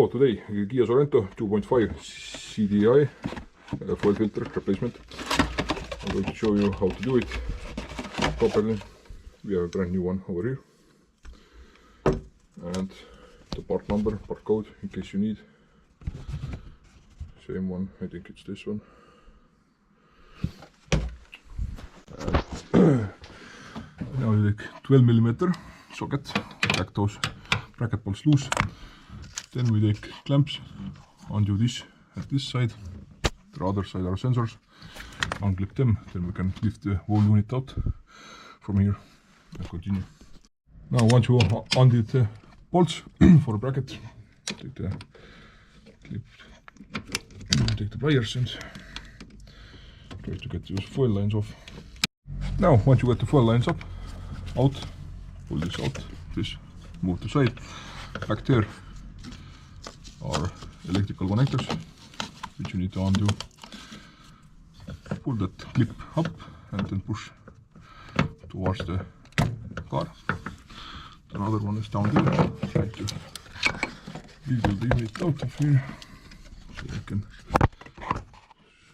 So today, Kia Sorento 2.5 CDI fuel filter replacement. I'm going to show you how to do it properly. We have a brand new one over here. And the part number, part code, in case you need. Same one, I think it's this one. Now you take 12mm socket, take those bracket bolts loose. Then we take clamps, undo this at this side, the other side are sensors, unclip them, then we can lift the whole unit out from here and continue. Now once you undo the bolts for the bracket, take the clip, take the pliers and try to get those foil lines off. Now once you get the foil lines up, out, pull this out, this, move to side. Back there are electrical connectors which you need to undo. Pull that clip up and then push towards the car. Another one is down there. Try to wiggle the unit out of here so I can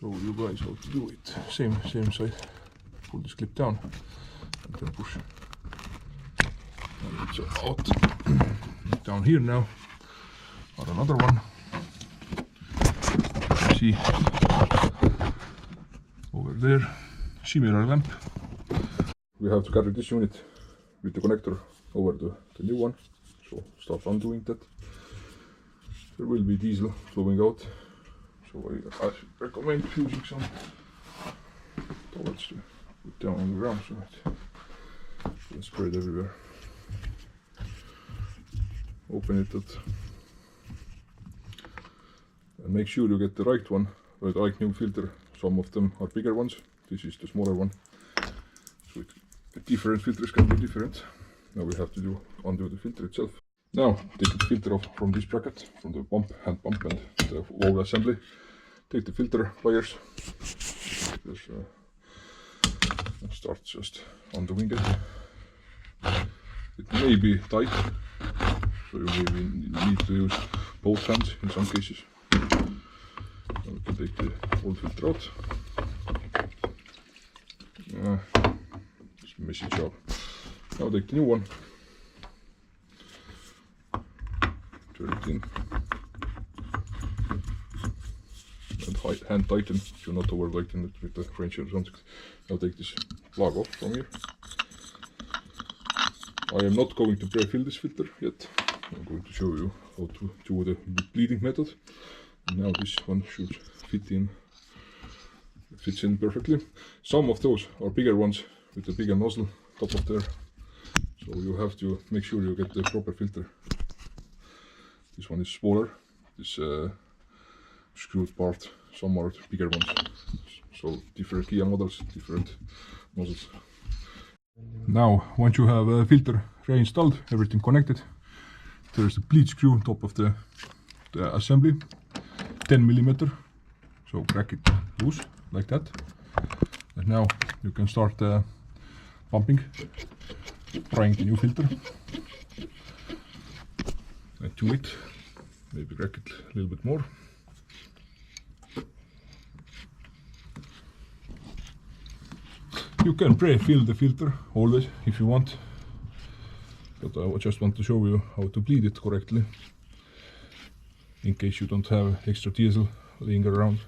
show you guys how to do it. Same side. Pull this clip down and then push. And it's out. Down here now are another one. See over there, similar lamp. We have to carry this unit with the connector over the new one, so start undoing that. There will be diesel flowing out, so I recommend using some towels to put down on the ground so it doesn't spread everywhere. Open it up and make sure you get the right one, the right new filter. Some of them are bigger ones, this is the smaller one, so the different filters can be different. Now we have to undo the filter itself. Now take the filter off from this bracket, from the hand pump and the whole assembly. Take the filter pliers, start just undoing it. It may be tight, so you may need to use both hands in some cases. Now we can take the old filter out. It's a messy job. Now take the new one. Turn it in. And hand tighten, if you're not over tighten it with the wrench or something. Now take this plug off from here. I am not going to pre-fill this filter yet. I'm going to show you how to do the bleeding method. And now this one should fit in. It fits in perfectly. Some of those are bigger ones with a bigger nozzle top of there. So you have to make sure you get the proper filter. This one is smaller. This screwed part. Some are bigger ones. So different Kia models, different nozzles. Now, once you have a filter reinstalled, everything connected, there is a bleed screw on top of the assembly, 10mm. So crack it loose like that. And now you can start pumping, trying the new filter. And to it, maybe crack it a little bit more. You can pre-fill the filter always if you want, but I just want to show you how to bleed it correctly, in case you don't have extra diesel laying around.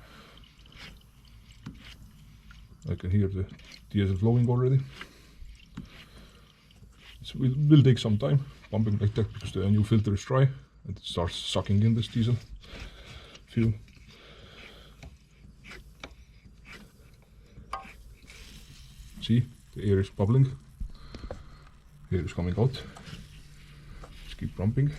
I can hear the diesel flowing already. It will take some time pumping like that because the new filter is dry and it starts sucking in this diesel fuel. See, the air is bubbling, air is coming out. Just keep pumping.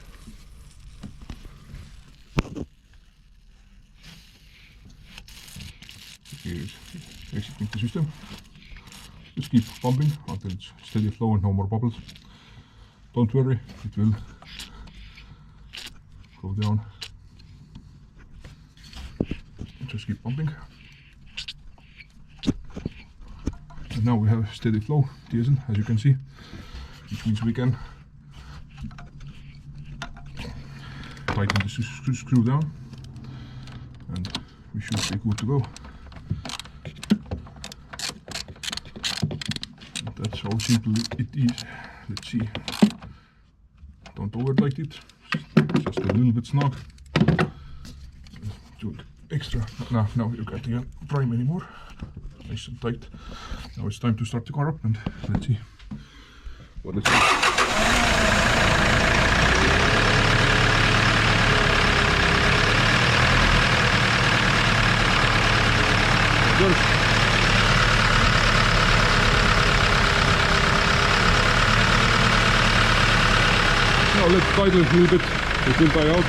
Here is exiting the system. Just keep pumping until it's steady flow and no more bubbles. Don't worry, it will go down. Just keep pumping. And now we have steady flow diesel, as you can see, which means we can tighten the screw down, and we should be good to go. And that's how simple it is. Let's see. Don't over tighten it. Just a little bit snug. Do extra. Now you can't prime anymore. Nice and tight. Now it's time to start the car up, and let's see what it's like. Now let's tighten it a little bit. It will tie out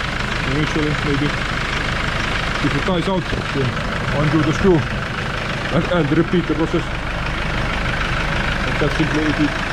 eventually, maybe. If it ties out, then undo the screw and repeat the process. And that's simply it.